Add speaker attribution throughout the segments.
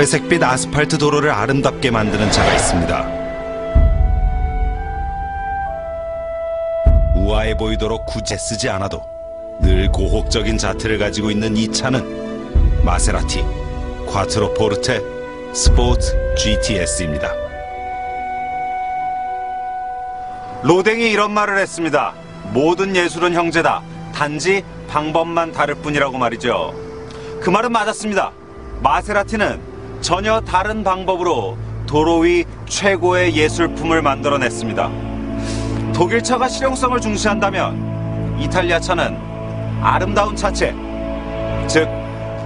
Speaker 1: 회색빛 아스팔트 도로를 아름답게 만드는 차가 있습니다. 우아해 보이도록 굳이 쓰지 않아도 늘 고혹적인 자태를 가지고 있는 이 차는 마세라티 콰트로포르테 스포츠 GTS입니다. 로댕이 이런 말을 했습니다. 모든 예술은 형제다. 단지 방법만 다를 뿐이라고 말이죠. 그 말은 맞았습니다. 마세라티는 전혀 다른 방법으로 도로 위 최고의 예술품을 만들어냈습니다. 독일차가 실용성을 중시한다면 이탈리아 차는 아름다운 차체, 즉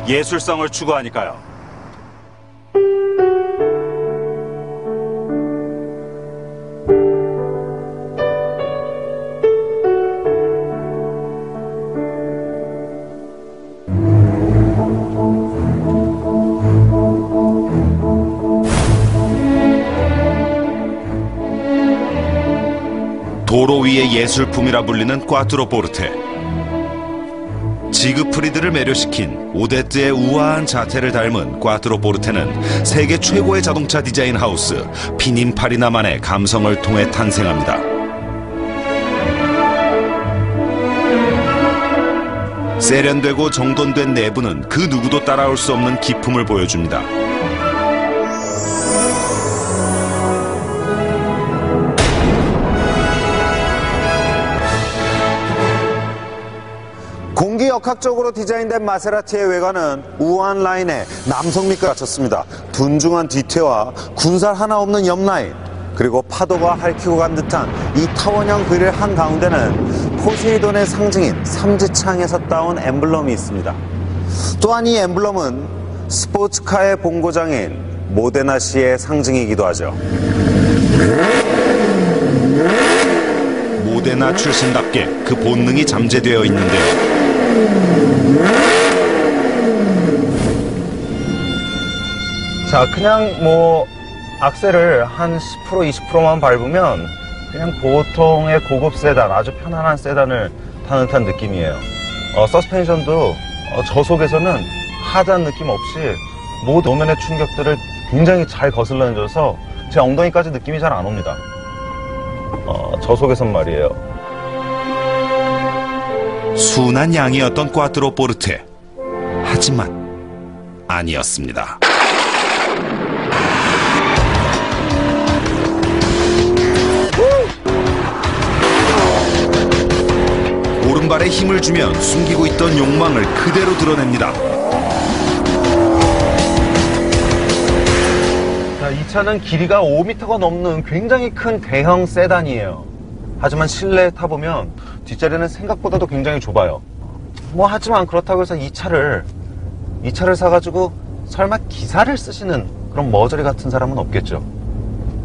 Speaker 1: 예술성을 추구하니까요. 도로 위의 예술품이라 불리는 꽈트로포르테. 지그프리드를 매료시킨 오데트의 우아한 자태를 닮은 꽈트로포르테는 세계 최고의 자동차 디자인 하우스 피닌파리나만의 감성을 통해 탄생합니다. 세련되고 정돈된 내부는 그 누구도 따라올 수 없는 기품을 보여줍니다.
Speaker 2: 공기역학적으로 디자인된 마세라티의 외관은 우아한 라인에 남성미가 갖췄습니다. 둔중한 뒤태와 군살 하나 없는 옆라인, 그리고 파도가 핥히고 간 듯한 이 타원형 그릴 한가운데는 포세이돈의 상징인 삼지창에서 따온 엠블럼이 있습니다. 또한 이 엠블럼은 스포츠카의 본고장인 모데나시의 상징이기도 하죠.
Speaker 1: 모데나 출신답게 그 본능이 잠재되어 있는데요.
Speaker 3: 자, 그냥 악셀을 한 10% 20%만 밟으면 그냥 보통의 고급 세단, 아주 편안한 세단을 타는 듯한 느낌이에요. 서스펜션도 저속에서는 하드한 느낌 없이 모든 도면의 충격들을 굉장히 잘 거슬러내줘서 제 엉덩이까지 느낌이 잘 안 옵니다. 저속에선 말이에요.
Speaker 1: 순한 양이었던 꽈트로포르테. 하지만 아니었습니다. 오른발에 힘을 주면 숨기고 있던 욕망을 그대로 드러냅니다.
Speaker 3: 자, 이 차는 길이가 5m가 넘는 굉장히 큰 대형 세단이에요. 하지만 실내에 타보면 뒷자리는 생각보다도 굉장히 좁아요. 하지만 그렇다고 해서 이 차를 사가지고 설마 기사를 쓰시는 그런 머저리 같은 사람은 없겠죠.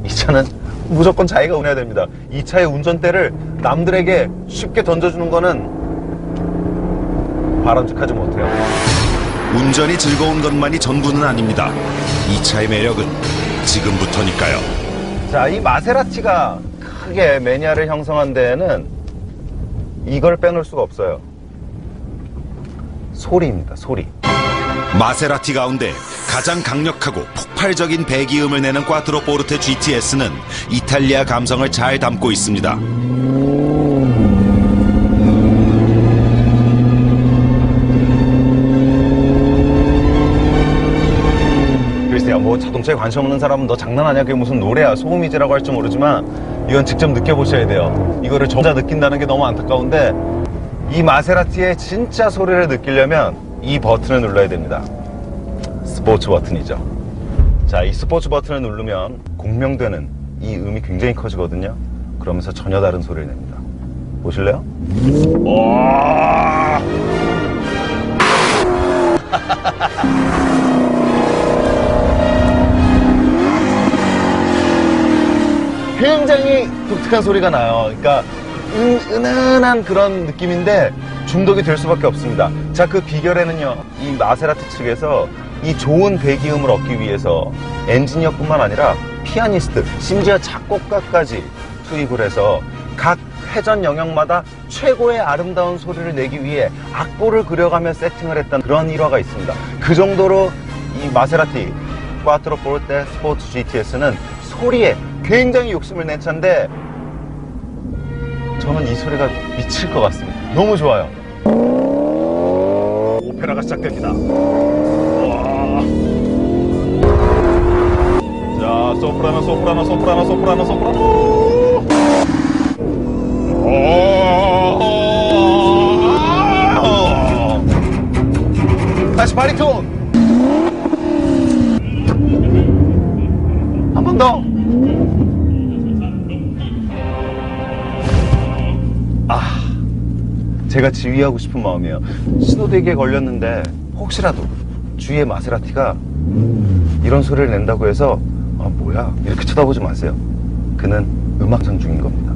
Speaker 3: 이 차는 무조건 자기가 운해야 됩니다. 이 차의 운전대를 남들에게 쉽게 던져주는 거는 바람직하지 못해요.
Speaker 1: 운전이 즐거운 것만이 전부는 아닙니다. 이 차의 매력은 지금부터니까요.
Speaker 3: 자, 이 마세라티가 크게 매니아를 형성한 데에는 이걸 빼놓을 수가 없어요. 소리입니다, 소리.
Speaker 1: 마세라티 가운데 가장 강력하고 폭발적인 배기음을 내는 꽈트로포르테 GTS는 이탈리아 감성을 잘 담고 있습니다.
Speaker 3: 글쎄요, 자동차에 관심 없는 사람은 너 장난하냐, 그게 무슨 노래야, 소음이지라고 할지 모르지만 이건 직접 느껴보셔야 돼요. 이거를 혼자 느낀다는 게 너무 안타까운데, 이 마세라티의 진짜 소리를 느끼려면 이 버튼을 눌러야 됩니다. 스포츠 버튼이죠. 자, 이 스포츠 버튼을 누르면 공명되는 이 음이 굉장히 커지거든요. 그러면서 전혀 다른 소리를 냅니다. 보실래요? 굉장히 독특한 소리가 나요. 그러니까 은은한 그런 느낌인데 중독이 될 수밖에 없습니다. 자, 그 비결에는요, 이 마세라티 측에서 이 좋은 배기음을 얻기 위해서 엔지니어뿐만 아니라 피아니스트, 심지어 작곡가까지 투입을 해서 각 회전 영역마다 최고의 아름다운 소리를 내기 위해 악보를 그려가며 세팅을 했던 그런 일화가 있습니다. 그 정도로 이 마세라티 꽈트로포르테 스포츠 GTS는 소리에 굉장히 욕심을 낸 차인데 저는 이 소리가 미칠 것 같습니다. 너무 좋아요. 오페라가 시작됩니다. 와. 자, 소프라노, 소프라노, 소프라노, 소프라노, 소프라노. 다시 바리톤. 한 번 더. 제가 지휘하고 싶은 마음이에요. 신호대기에 걸렸는데 혹시라도 주위에 마세라티가 이런 소리를 낸다고 해서 뭐야 이렇게 쳐다보지 마세요. 그는 음악장 중인 겁니다.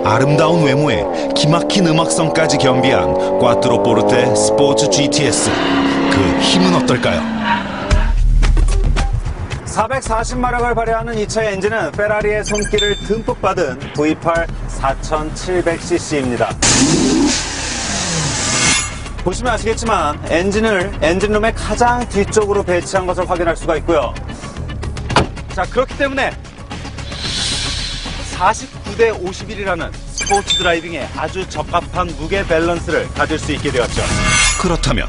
Speaker 1: 아름다운 외모에 기막힌 음악성까지 겸비한 꽈트로포르테 스포츠 GTS. 그 힘은 어떨까요?
Speaker 2: 440마력을 발휘하는 이 차의 엔진은 페라리의 손길을 듬뿍 받은 V8 4700cc입니다. 보시면 아시겠지만 엔진을 엔진룸의 가장 뒤쪽으로 배치한 것을 확인할 수가 있고요. 자, 그렇기 때문에 49대 51이라는 스포츠 드라이빙에 아주 적합한 무게 밸런스를 가질 수 있게 되었죠.
Speaker 1: 그렇다면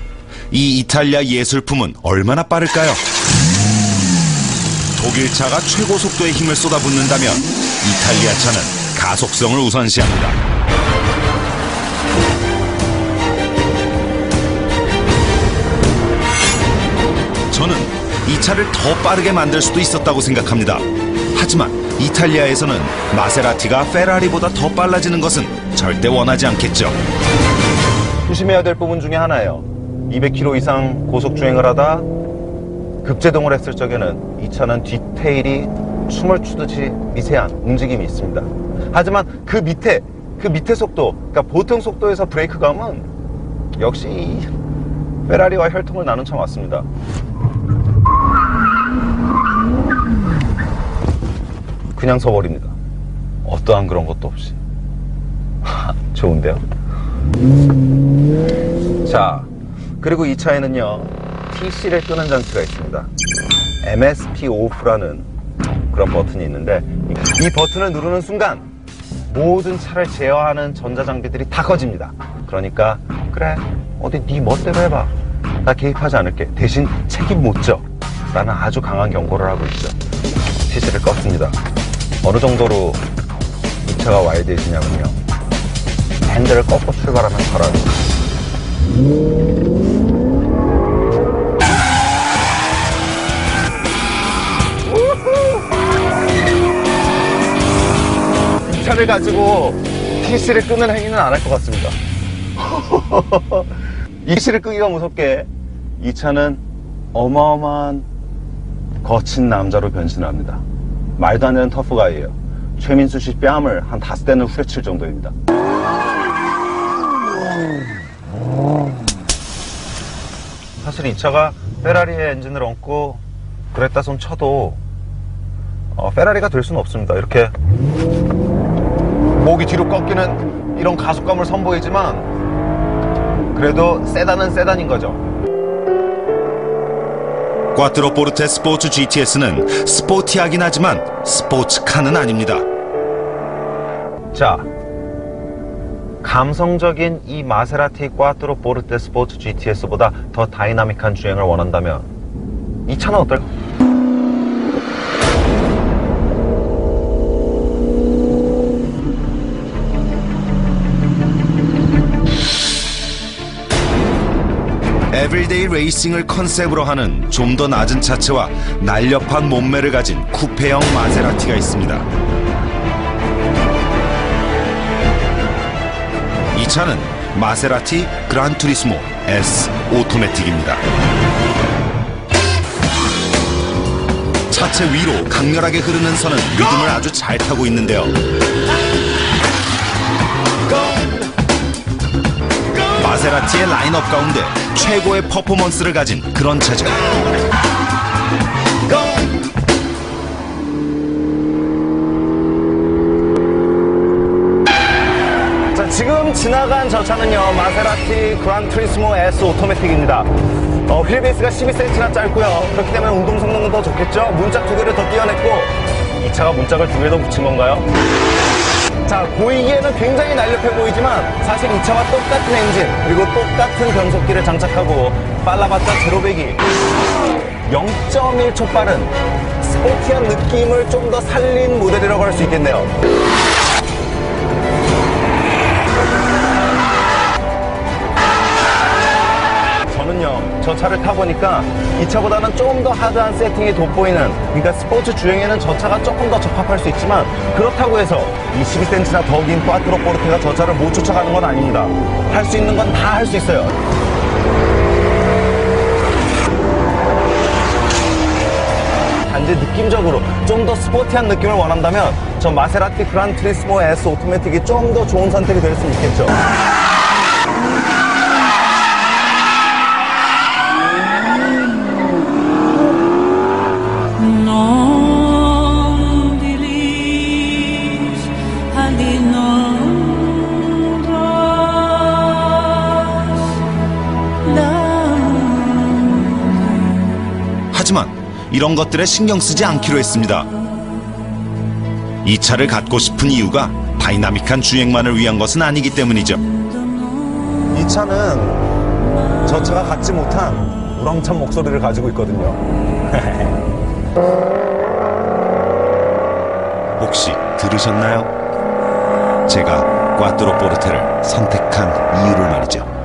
Speaker 1: 이 이탈리아 예술품은 얼마나 빠를까요? 독일차가 최고 속도의 힘을 쏟아붓는다면 이탈리아 차는 가속성을 우선시합니다. 저는 이 차를 더 빠르게 만들 수도 있었다고 생각합니다. 하지만 이탈리아에서는 마세라티가 페라리보다 더 빨라지는 것은 절대 원하지 않겠죠.
Speaker 3: 조심해야 될 부분 중에 하나예요. 200km 이상 고속 주행을 하다 급제동을 했을 적에는 이 차는 뒷테일이 춤을 추듯이 미세한 움직임이 있습니다. 하지만 그 밑에 속도, 그러니까 보통 속도에서 브레이크 감은 역시 페라리와 혈통을 나눈 차 맞습니다. 그냥 서버립니다. 어떠한 그런 것도 없이. 좋은데요? 자, 그리고 이 차에는요 TC를 끄는 장치가 있습니다. MSP OFF라는 그런 버튼이 있는데 이 버튼을 누르는 순간 모든 차를 제어하는 전자장비들이 다 꺼집니다. 그러니까 그래 어디 네 멋대로 해봐. 나 개입하지 않을게. 대신 책임 못 져. 라는 아주 강한 경고를 하고 있죠. TC를 껐습니다. 어느 정도로 이 차가 와이드해지냐면요. 핸들을 꺾고 출발하면 걸어요. 이 차를 가지고 TC를 끄는 행위는 안 할 것 같습니다. 이 TC를 끄기가 무섭게 이 차는 어마어마한 거친 남자로 변신합니다. 말도 안 되는 터프가이예요. 최민수 씨 뺨을 한 5대는 후려칠 정도입니다. 사실 이 차가 페라리의 엔진을 얹고 그랬다 손 쳐도 페라리가 될 수는 없습니다. 이렇게 목이 뒤로 꺾이는 이런 가속감을 선보이지만 그래도 세단은 세단인 거죠.
Speaker 1: 꽈트로포르테 스포츠 GTS는 스포티하긴 하지만 스포츠카는 아닙니다.
Speaker 3: 자, 감성적인 이 마세라티 꽈트로포르테 스포츠 GTS보다 더 다이나믹한 주행을 원한다면 이 차는 어떨까?
Speaker 1: 에브리데이 레이싱을 컨셉으로 하는 좀 더 낮은 차체와 날렵한 몸매를 가진 쿠페형 마세라티가 있습니다. 이 차는 마세라티 그란투리스모 S 오토매틱입니다. 차체 위로 강렬하게 흐르는 선은 리듬을 아주 잘 타고 있는데요. 마세라티의 라인업 가운데 최고의 퍼포먼스를 가진 그런 차죠.
Speaker 3: 자, 지금 지나간 저 차는요 마세라티 그란투리스모 S 오토매틱입니다. 휠베이스가 12cm나 짧고요. 그렇기 때문에 운동 성능은 더 좋겠죠. 문짝 2개를 더 띄어냈고 이 차가 문짝을 2개 더 붙인 건가요? 자, 보이기에는 굉장히 날렵해 보이지만 사실 이 차와 똑같은 엔진 그리고 똑같은 변속기를 장착하고 빨라봤자 제로배기 0.1초 빠른 스포티한 느낌을 좀 더 살린 모델이라고 할 수 있겠네요. 저는요, 저 차를 타보니까 이 차보다는 좀 더 하드한 세팅이 돋보이는, 그러니까 스포츠 주행에는 저 차가 조금 더 적합할 수 있지만 그렇다고 해서 이 12cm나 더 긴 꽈트로 포르테가 저 차를 못 쫓아가는 건 아닙니다. 할 수 있는 건 다 할 수 있어요. 단지 느낌적으로 좀 더 스포티한 느낌을 원한다면 저 마세라티 그란 투리스모 S 오토매틱이 좀 더 좋은 선택이 될 수 있겠죠.
Speaker 1: 하지만 이런 것들에 신경 쓰지 않기로 했습니다. 이 차를 갖고 싶은 이유가 다이나믹한 주행만을 위한 것은 아니기 때문이죠.
Speaker 2: 이 차는 저 차가 갖지 못한 우렁찬 목소리를 가지고 있거든요.
Speaker 1: 혹시 들으셨나요? 제가 꽈트로 포르테를 선택한 이유를 말이죠.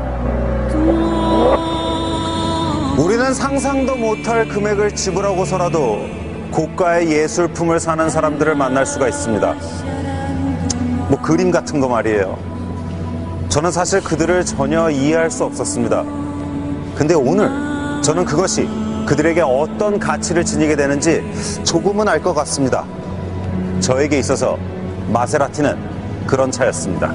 Speaker 2: 우리는 상상도 못할 금액을 지불하고서라도 고가의 예술품을 사는 사람들을 만날 수가 있습니다. 뭐 그림 같은 거 말이에요. 저는 사실 그들을 전혀 이해할 수 없었습니다. 근데 오늘 저는 그것이 그들에게 어떤 가치를 지니게 되는지 조금은 알 것 같습니다. 저에게 있어서 마세라티는 그런 차였습니다.